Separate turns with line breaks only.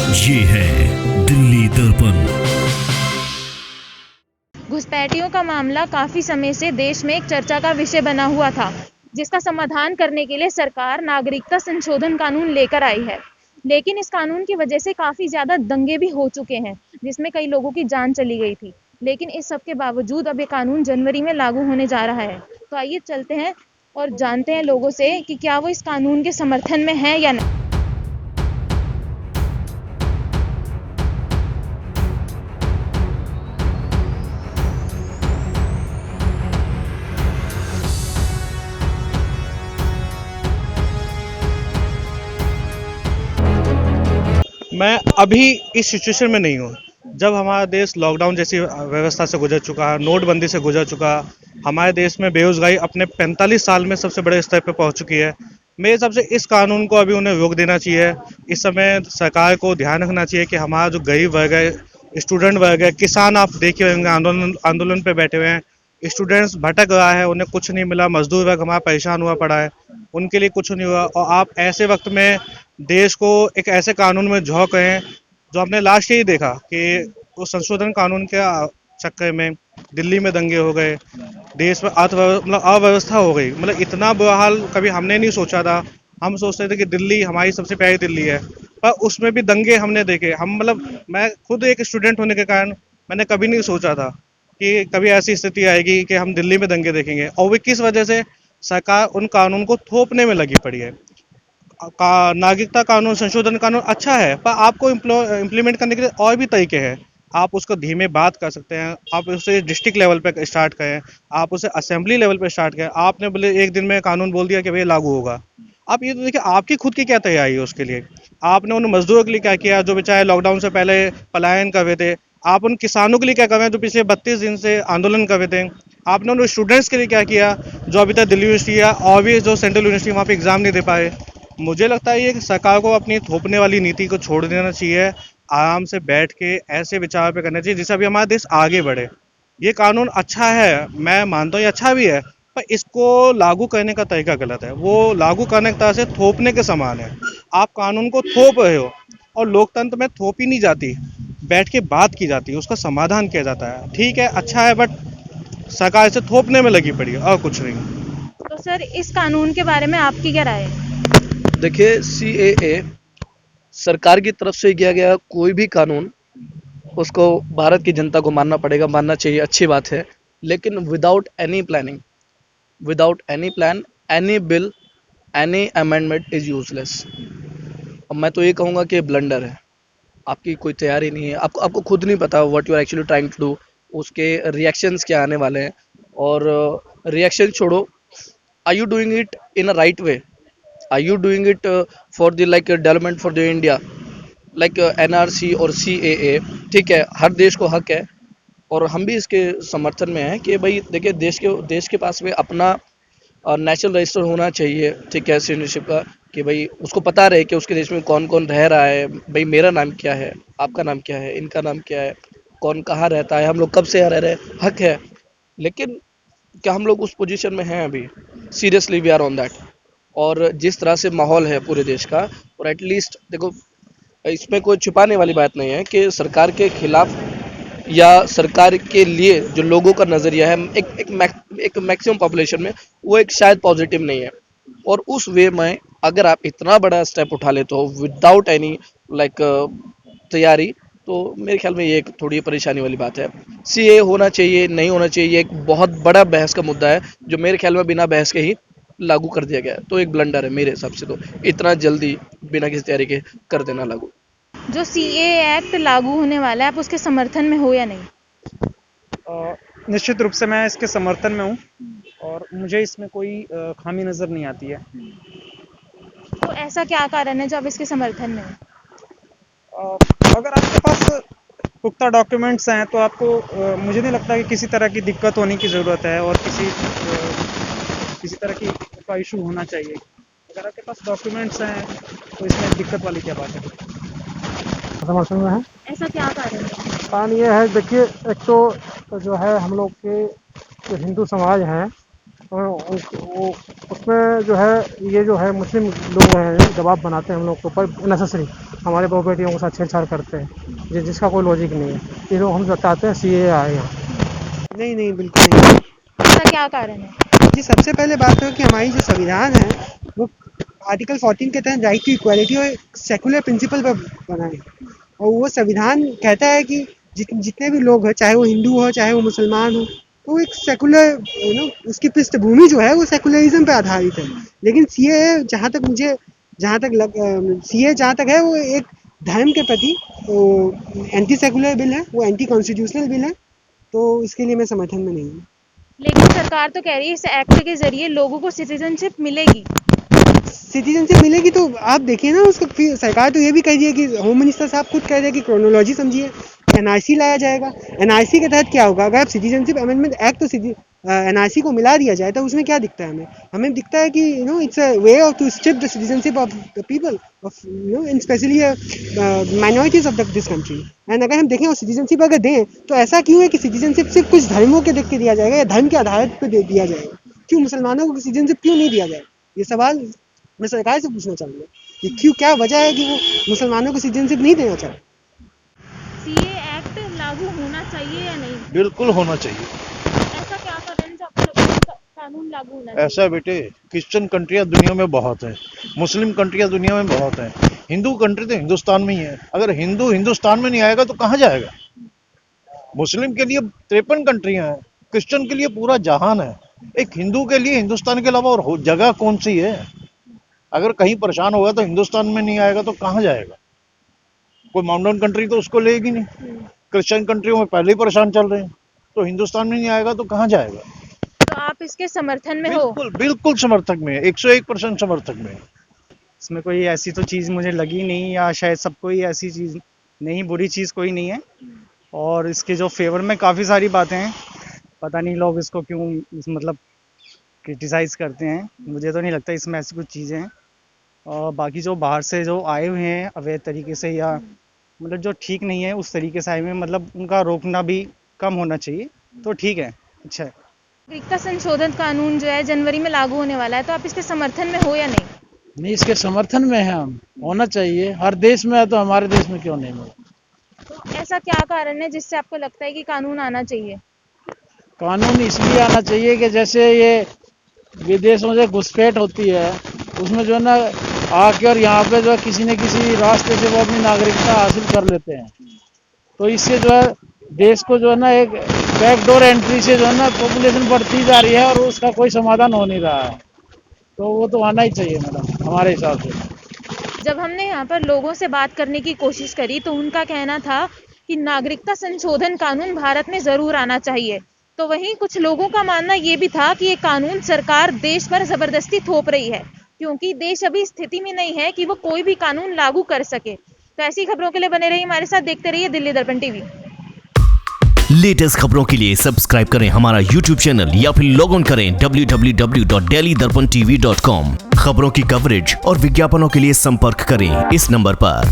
ये है दिल्ली दर्पण।
घुसपैठियों का मामला काफी समय से देश में एक चर्चा का विषय बना हुआ था, जिसका समाधान करने के लिए सरकार नागरिकता संशोधन कानून लेकर आई है। लेकिन इस कानून की वजह से काफी ज्यादा दंगे भी हो चुके हैं, जिसमें कई लोगों की जान चली गई थी। लेकिन इस सब के बावजूद अब ये कानून जनवरी में लागू होने जा रहा है। तो आइए चलते हैं और जानते हैं लोगों से कि क्या वो इस कानून के समर्थन में हैं या नहीं।
मैं अभी इस सिचुएशन में नहीं हूँ। जब हमारा देश लॉकडाउन जैसी व्यवस्था से गुजर चुका, नोटबंदी से गुजर चुका, हमारे देश में बेरोजगारी अपने 45 साल में सबसे बड़े स्तर पर पहुंच चुकी है। मेरे हिसाब से इस कानून को अभी उन्हें रोक देना चाहिए। इस समय सरकार को ध्यान रखना चाहिए कि हमारा जो गरीब वर्ग है, स्टूडेंट वर्ग है, किसान आप देखे होंगे आंदोलन आंदोलन पे बैठे हुए हैं, स्टूडेंट्स भटक रहा है, उन्हें कुछ नहीं मिला, मजदूर वर्ग हमारा परेशान हुआ पड़ा है, उनके लिए कुछ नहीं हुआ। और आप ऐसे वक्त में देश को एक ऐसे कानून में झोंक रहे हैं जो आपने लास्ट ही देखा कि उस संशोधन कानून के चक्कर में दिल्ली में दंगे हो गए, देश में अव्यवस्था हो गई। मतलब इतना बुरा हाल कभी हमने नहीं सोचा था। हम सोचते थे कि दिल्ली हमारी सबसे प्यारी दिल्ली है, पर उसमें भी दंगे हमने देखे। हम मैं खुद एक स्टूडेंट होने के कारण मैंने कभी नहीं सोचा था कि कभी ऐसी स्थिति आएगी कि हम दिल्ली में दंगे देखेंगे। और वो किस वजह से सरकार उन कानून को थोपने में लगी पड़ी है। नागरिकता कानून संशोधन कानून अच्छा है, पर आपको इम्प्लीमेंट करने के लिए और भी तरीके हैं। आप उसको धीमे बात कर सकते हैं, आप उसे डिस्ट्रिक्ट लेवल पे स्टार्ट करें, आप उसे असेंबली लेवल पे स्टार्ट करें। आपने बोले एक दिन में कानून बोल दिया कि भाई लागू होगा। आप ये तो देखिए आपकी खुद की क्या तैयारी है उसके लिए। आपने उन मजदूरों के लिए क्या किया जो बेचारे लॉकडाउन से पहले पलायन कर रहे थे। आप उन किसानों के लिए क्या कर रहे हैं जो पिछले 32 दिन से आंदोलन कर रहे थे। आपने उन स्टूडेंट्स के लिए क्या किया जो अभी तक दिल्ली यूनिवर्सिटी या और भी जो सेंट्रल यूनिवर्सिटी वहाँ पे एग्जाम नहीं दे पाए। मुझे लगता है ये कि सरकार को अपनी थोपने वाली नीति को छोड़ देना चाहिए। आराम से बैठ के ऐसे विचार पे करना चाहिए जिससे अभी हमारा देश आगे बढ़े। ये कानून अच्छा है, मैं मानता हूँ ये अच्छा भी है, पर इसको लागू करने का तरीका गलत है। वो लागू करने की तरह से थोपने के समान है। आप कानून को थोप रहे हो, और लोकतंत्र में थोपी नहीं जाती, बैठ के बात की जाती है, उसका समाधान किया जाता है। ठीक है, अच्छा है, बट सरकार इसे थोपने में लगी पड़ी है और कुछ नहीं।
तो सर, इस कानून के बारे में आपकी क्या राय है?
देखिए, सीएए सरकार की तरफ से किया गया कोई भी कानून उसको भारत की जनता को मानना पड़ेगा, मानना चाहिए, अच्छी बात है। लेकिन without any planning, without any plan, any bill, any amendment is useless. अब मैं तो ये कहूँगा कि ब्लंडर है। आपकी कोई तैयारी नहीं है, आपको आपको खुद नहीं पता what you are actually trying to do, उसके रिएक्शंस क्या आने वाले हैं। और रिएक्शन छोड़ो, are you doing it in a right way? Are you doing it for the development for the India, NRC और CAA? ठीक है, हर देश को हक है, और हम भी इसके समर्थन में हैं कि भाई देखिए, देश के पास में अपना नेशनल रजिस्टर होना चाहिए। ठीक है, सिटीजनशिप का, कि भाई उसको पता रहे कि उसके देश में कौन कौन रह रहा है। भाई मेरा नाम क्या है, आपका नाम क्या है, इनका नाम क्या है, कौन कहाँ रहता है, हम लोग कब से यहाँ रह रहे हैं, हक है। लेकिन क्या हम लोग उस पोजीशन में हैं अभी? Seriously we are on that. और जिस तरह से माहौल है पूरे देश का, और एटलीस्ट देखो, इसमें कोई छुपाने वाली बात नहीं है कि सरकार के खिलाफ या सरकार के लिए जो लोगों का नज़रिया है एक मैक्सिमम पॉपुलेशन में, वो एक शायद पॉजिटिव नहीं है। और उस वे में अगर आप इतना बड़ा स्टेप उठा लेते हो विदाउट एनी लाइक तैयारी, तो मेरे ख्याल में ये एक थोड़ी परेशानी वाली बात है। सीए होना चाहिए, नहीं होना चाहिए, ये एक बहुत बड़ा बहस का मुद्दा है, जो मेरे ख्याल में बिना बहस के ही लागू कर दिया गया है। तो एक ब्लंडर है मेरे हिसाब से, तो इतना जल्दी बिना किसी तैयारी के कर देना लागू।
जो सीएए एक्ट लागू होने वाला है, आप उसके समर्थन में हो या नहीं?
निश्चित रूप से मैं इसके समर्थन में हूँ, और मुझे इसमें कोई खामी नज़र नहीं आती है।
तो ऐसा क्या कारण है जो आप इसके समर्थन में हो?
अगर आपके पास पुख्ता डॉक्यूमेंट्स हैं तो आपको मुझे नहीं लगता कि किसी तरह की दिक्कत होने की ज़रूरत है, और किसी तरह की का इशू होना चाहिए। अगर आपके पास डॉक्यूमेंट्स हैं तो इसमें दिक्कत वाली क्या बात है?
समर्थन में है।
ऐसा क्या कारण है?
कारण ये है, देखिए, एक तो जो है हम लोग के जो हिंदू समाज हैं, वो उसमें जो है ये जो है मुस्लिम लोग हैं, दबाव बनाते हैं हम लोग के ऊपर नेसेसरी। हमारे बहू बेटियों के साथ छेड़छाड़ करते हैं, जिसका कोई लॉजिक नहीं है। ये लोग हम बताते हैं CAA आए यहाँ।
नहीं बिल्कुल नहीं।
ऐसा क्या कारण है?
जी सबसे पहले बात है कि हमारी जो संविधान है वो आर्टिकल 14 के तहत राइट टू इक्वालिटी और सेकुलर प्रिंसिपल पर बना है, और वो संविधान कहता है कि जितने भी लोग हैं, चाहे वो हिंदू हो चाहे वो मुसलमान हो, तो वो एक सेकुलर उसकी पृष्ठभूमि जो है वो सेकुलरिज्म पे आधारित है। लेकिन CAA जहाँ तक है वो एक धर्म के प्रति एंटी सेकुलर बिल है, वो एंटी कॉन्स्टिट्यूशनल बिल है, तो इसके लिए मैं समर्थन में नहीं हूँ।
लेकिन सरकार तो कह रही है इस एक्ट के जरिए लोगों को सिटीजनशिप मिलेगी।
सिटीजनशिप मिलेगी तो आप देखिए ना, उसको फिर सरकार तो ये भी कह रही है कि होम मिनिस्टर साहब खुद कह रहे हैं कि क्रोनोलॉजी समझिए, NRC लाया जाएगा। NRC के तहत क्या होगा, अगर आप सिटीजनशिप अमेंडमेंट एक्ट तो NRC को मिला दिया जाए तो उसमें क्या दिखता है? हमें दिखता है कि it's a way of to strip the citizenship of the people of in specially minorities of this country. And अगर हम देखें और सिटीजनशिप अगर दें तो ऐसा क्यों है कि सिटीजनशिप सिर्फ कुछ धर्मों के देख के दिया जाएगा या धर्म के आधार पर दिया जाएगा? क्यों मुसलमानों को सिटीजनशिप क्यों नहीं दिया जाएगा? ये सवाल मैं सरकार से पूछना चाहूँगा कि क्यों, क्या वजह है कि वो मुसलमानों को सिटीजनशिप नहीं देना चाहते?
CAA एक्ट लागू होना चाहिए या नहीं?
बिल्कुल होना चाहिए।
ऐसा क्या कारण जो आपको लगता है कानून लागू होना चाहिए?
ऐसा है बेटे, क्रिश्चियन कंट्रियां दुनिया में बहुत हैं, मुस्लिम कंट्रियां दुनिया में बहुत हैं, हिंदू कंट्री तो हिंदुस्तान में ही है। अगर हिंदू हिंदुस्तान में नहीं आएगा तो कहाँ जाएगा? मुस्लिम के लिए 53 कंट्रियां हैं, क्रिश्चियन के लिए पूरा जहान है। एक हिंदू के लिए हिंदुस्तान के अलावा और जगह कौन सी है? अगर कहीं परेशान होगा तो हिंदुस्तान में नहीं आएगा तो कहाँ जाएगा? कोई माउंटेन कंट्री तो उसको लेगी नहीं। क्रिश्चियन कंट्रियों में पहले ही परेशान चल रहे हैं, तो हिंदुस्तान में नहीं आएगा तो कहाँ जाएगा?
तो आप इसके समर्थन में हो?
बिल्कुल समर्थक में, 101% समर्थक में।
इसमें कोई ऐसी तो चीज़ मुझे लगी नहीं, या शायद सबको ही ऐसी चीज़ नहीं, बुरी चीज़ कोई नहीं है। और इसके जो फेवर में काफ़ी सारी बातें हैं, पता नहीं लोग इसको क्यों मतलब क्रिटिसाइज़ करते हैं। मुझे तो नहीं लगता इसमें ऐसी कुछ चीज़ें हैं। और बाकी जो बाहर से जो आए हुए हैं अवैध तरीके से, या मतलब जो ठीक नहीं है उस तरीके से आए हुए हैं, मतलब उनका रोकना भी कम होना चाहिए, तो ठीक है, अच्छा है।
नागरिकता संशोधन कानून जो है जनवरी में लागू होने वाला है, तो आप इसके समर्थन में हो या नहीं?
नहीं, इसके समर्थन में है हम, होना चाहिए। हर देश में है तो हमारे देश में क्यों नहीं होगा?
तो ऐसा क्या कारण है जिससे आपको लगता है कि कानून आना चाहिए?
कानून इसलिए आना चाहिए कि जैसे ये विदेशों से घुसपैठ होती है, उसमें जो है ना आके और यहाँ पे जो है किसी न किसी रास्ते से वो अपनी नागरिकता हासिल कर लेते हैं। तो इससे जो है देश को जो है ना एक बैकडोर एंट्री से जो है ना पॉपुलेशन बढ़ती जा रही है और उसका कोई समाधान हो नहीं रहा है। तो वो तो आना ही चाहिए मैडम, हमारे हिसाब से।
जब हमने यहाँ पर लोगों से बात करने की कोशिश करी तो उनका कहना था कि नागरिकता संशोधन कानून भारत में जरूर आना चाहिए। तो वहीं कुछ लोगों का मानना ये भी था कि ये कानून सरकार देश पर जबरदस्ती थोप रही है, क्योंकि देश अभी स्थिति में नहीं है कि वो कोई भी कानून लागू कर सके। तो ऐसी खबरों के लिए बने रहिए हमारे साथ, देखते रहिए दिल्ली दर्पण टीवी।
लेटेस्ट खबरों के लिए सब्सक्राइब करें हमारा YouTube चैनल या फिर लॉग ऑन करें www.delhidarpantv.com। खबरों की कवरेज और विज्ञापनों के लिए संपर्क करें इस नंबर पर।